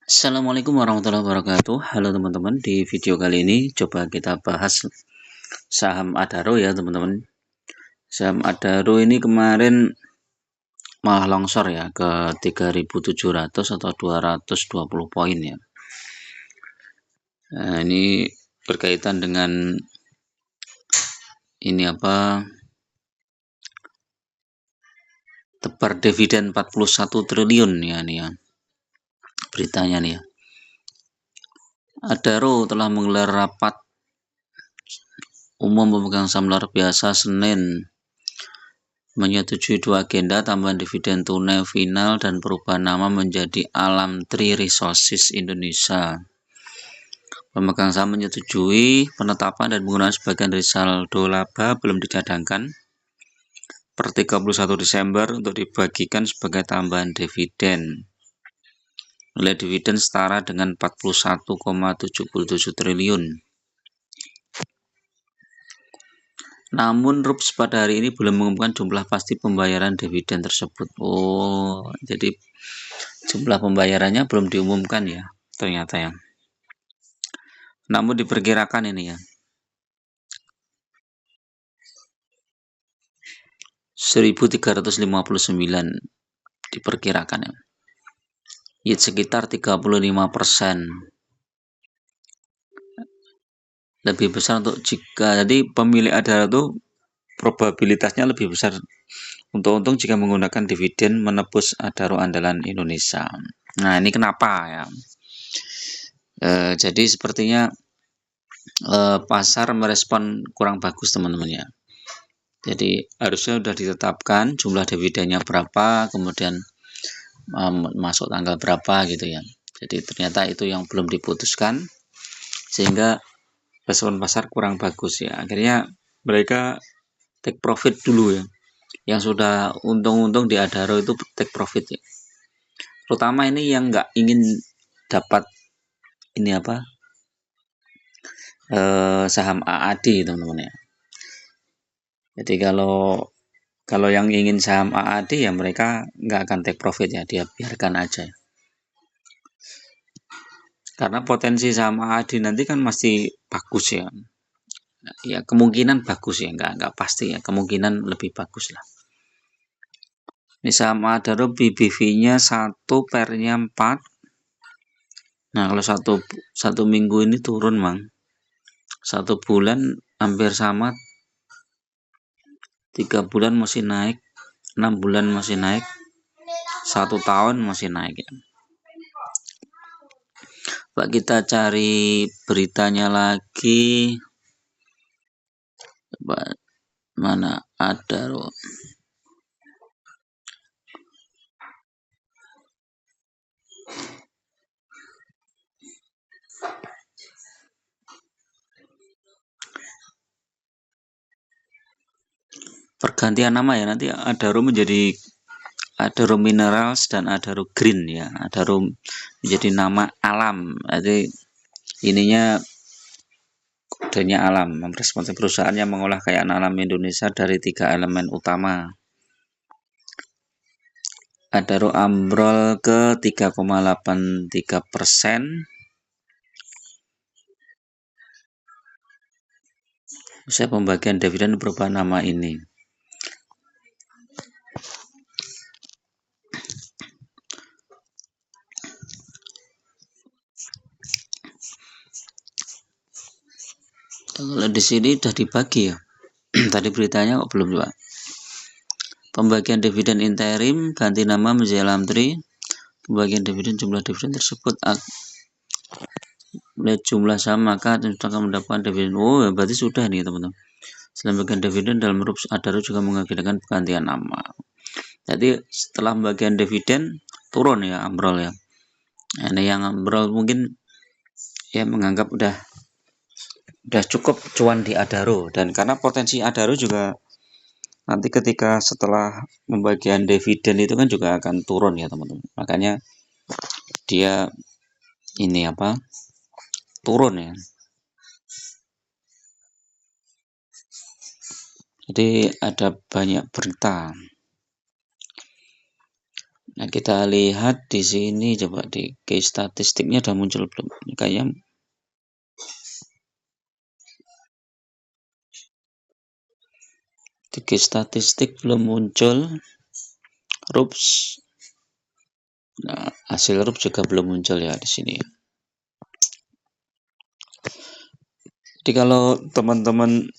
Assalamualaikum warahmatullahi wabarakatuh. Halo teman-teman, di video kali ini coba kita bahas saham Adaro ya teman-teman. Saham Adaro ini kemarin malah longsor ya ke 3.700 atau 220 poin ya. Nah, ini berkaitan dengan ini tebar dividen 41 triliun ya nih ya. Beritanya nih ya. Adaro telah menggelar rapat umum pemegang saham luar biasa Senin, menyetujui dua agenda, tambahan dividen tunai final dan perubahan nama menjadi Alam Tree Resources Indonesia. Pemegang saham menyetujui penetapan dan penggunaan sebagian dari saldo laba belum dicadangkan per 31 Desember untuk dibagikan sebagai tambahan dividen. Nilai dividen setara dengan 41,77 triliun. Namun RUPS pada hari ini belum mengumumkan jumlah pasti pembayaran dividen tersebut. Oh, jadi jumlah pembayarannya belum diumumkan ya, ternyata ya. Namun diperkirakan ini ya, 1.359 diperkirakan ya. Yield sekitar 35%. Lebih besar untuk jika jadi pemilik Adaro itu probabilitasnya lebih besar untuk untung jika menggunakan dividen menebus Adaro andalan Indonesia. Nah, ini kenapa ya? Jadi sepertinya pasar merespon kurang bagus teman-teman ya. Jadi harusnya sudah ditetapkan jumlah dividennya berapa, kemudian masuk tanggal berapa gitu ya. Jadi ternyata itu yang belum diputuskan, sehingga respon pasar kurang bagus ya. Akhirnya mereka take profit dulu ya. Yang sudah untung-untung di Adaro itu take profit ya. Terutama ini yang nggak ingin dapat ini saham AAD teman-teman ya. Jadi kalau yang ingin saham AAD ya mereka nggak akan take profit ya, dia biarkan aja. Karena potensi saham AAD nanti kan masih bagus ya. Ya kemungkinan bagus ya, nggak pasti ya, kemungkinan lebih bagus lah. Ini saham Adaro BBV-nya 1, pernya 4. Nah kalau satu minggu ini turun mang. 1 bulan hampir sama, 3 bulan masih naik, 6 bulan masih naik, 1 tahun masih naik ya. Pak, kita cari beritanya lagi. Coba mana Adaro. Pergantian nama ya, nanti Adaro menjadi Adaro Minerals dan Adaro Green ya. Adaro menjadi nama alam. Jadi ininya kodenya alam, memresponsif perusahaan yang mengolah kekayaan alam Indonesia dari 3 elemen utama. Adaro ambrol ke 3,83%. Usai pembagian dividen perubahan nama ini. Kalau di sini sudah dibagi ya. Tadi beritanya kok belum juga. Pembagian dividen interim ganti nama menjadi Alam Tree. Pembagian dividen, jumlah dividen tersebut melihat jumlah saham maka akan mendapatkan dividen. Oh ya, berarti sudah nih teman-teman. Selain bagian dividen, dalam RUPS Adaro juga mengagendakan pergantian nama. Jadi setelah bagian dividen turun ya ambrol ya. Ini yang ambrol mungkin ya menganggap udah cukup cuan di Adaro, dan karena potensi Adaro juga nanti ketika setelah pembagian dividen itu kan juga akan turun ya teman-teman. Makanya dia ini turun ya. Jadi ada banyak berita. Nah, kita lihat di sini, coba di case statistiknya udah muncul belum? Kayaknya di case statistik belum muncul. RUPS. Nah, hasil RUPS juga belum muncul ya di sini. Jadi kalau teman-teman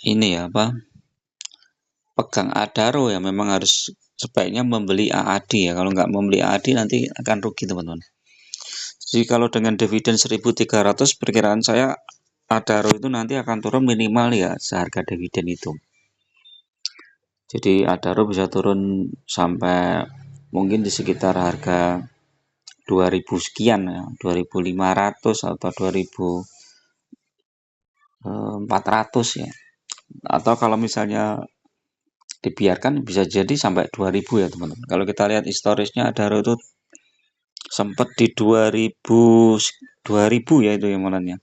ini ya apa? Pegang Adaro ya memang harus sebaiknya membeli AAD ya. Kalau nggak membeli AAD nanti akan rugi teman-teman. Jadi kalau dengan dividen 1.300 perkiraan saya Adaro itu nanti akan turun minimal ya seharga dividen itu. Jadi Adaro bisa turun sampai mungkin di sekitar harga 2000 sekian ya, 2500 atau 2400 ya. Atau kalau misalnya dibiarkan bisa jadi sampai 2000 ya teman-teman. Kalau kita lihat historisnya Adaro itu sempat di 2000 ya itu yang mulanya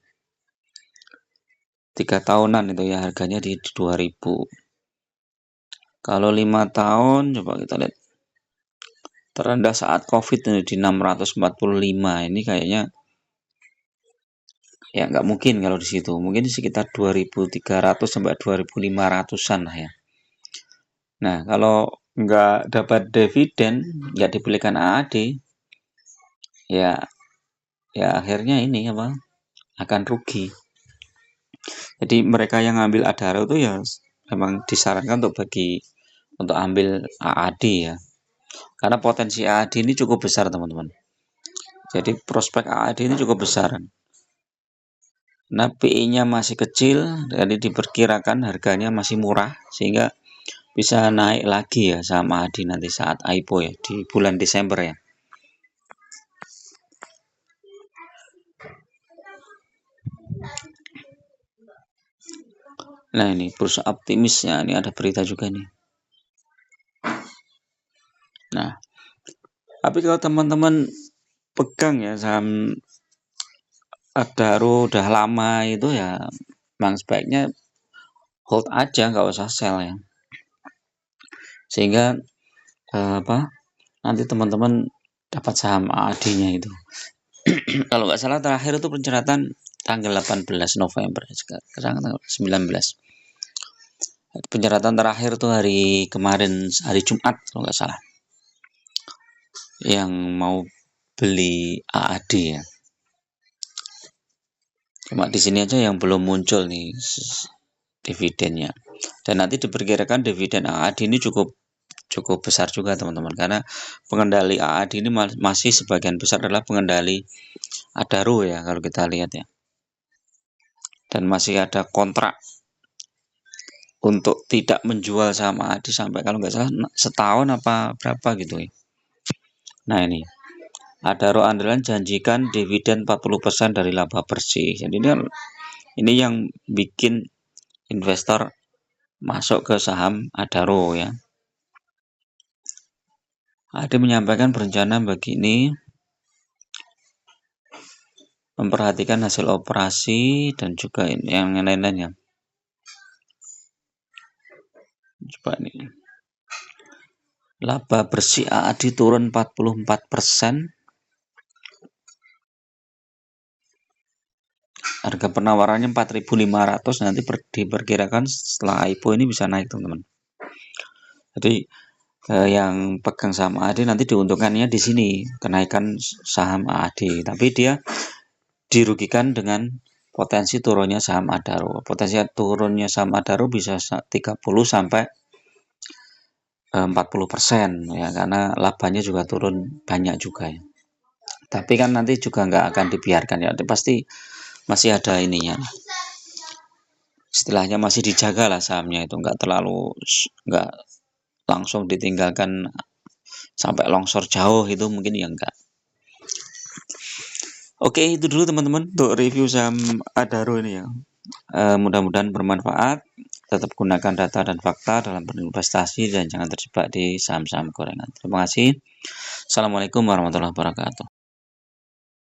3 tahunan itu ya harganya di 2000. Kalau 5 tahun coba kita lihat terendah saat COVID di 645 ini kayaknya ya nggak mungkin kalau di situ, mungkin di sekitar 2300 sampai 2500-an lah ya. Nah, kalau nggak dapat dividen, nggak dibelikan AAD, ya akhirnya ini apa akan rugi. Jadi mereka yang ngambil Adaro itu ya memang disarankan untuk ambil AAD ya. Karena potensi AAD ini cukup besar teman-teman. Jadi prospek AAD ini cukup besar. Nah, PI-nya masih kecil, jadi diperkirakan harganya masih murah sehingga bisa naik lagi ya saham AAD nanti saat IPO ya di bulan Desember ya. Nah, ini bursa optimisnya, ini ada berita juga nih. Nah, tapi kalau teman-teman pegang ya saham Adaro udah lama itu ya memang sebaiknya hold aja, nggak usah sell ya. Sehingga nanti teman-teman dapat saham AAD-nya itu. Kalau nggak salah terakhir itu penceratan tanggal 18 November, sekarang tanggal 19. Penceratan terakhir tuh hari kemarin, hari Jumat kalau nggak salah. Yang mau beli AAD ya. Cuma di sini aja yang belum muncul nih dividennya. Dan nanti diperkirakan dividen AAD ini cukup besar juga teman-teman, karena pengendali AAD ini masih sebagian besar adalah pengendali Adaro ya kalau kita lihat ya. Dan masih ada kontrak untuk tidak menjual saham AAD sampai kalau nggak salah setahun apa berapa gitu ya. Nah, ini Adaro andalan janjikan dividen 40% dari laba bersih. Jadi ini yang bikin investor masuk ke saham Adaro ya. Ada menyampaikan berencana begini, memperhatikan hasil operasi dan juga yang lain-lainnya. Coba nih. Laba bersih AAD turun 44%. Harga penawarannya 4.500, nanti diperkirakan setelah IPO ini bisa naik teman-teman. Jadi yang pegang saham AAD nanti diuntungkannya di sini kenaikan saham AAD, tapi dia dirugikan dengan potensi turunnya saham Adaro. Potensi turunnya saham Adaro bisa 30 sampai 40% ya, karena labanya juga turun banyak juga ya. Tapi kan nanti juga nggak akan dibiarkan ya, pasti masih ada ininya. Istilahnya masih dijaga lah sahamnya itu, nggak langsung ditinggalkan sampai longsor jauh itu mungkin ya enggak. Oke, itu dulu teman-teman untuk review saham Adaro ini ya. Mudah-mudahan bermanfaat. Tetap gunakan data dan fakta dalam berinvestasi dan jangan terjebak di saham-saham gorengan. Terima kasih. Assalamualaikum warahmatullahi wabarakatuh.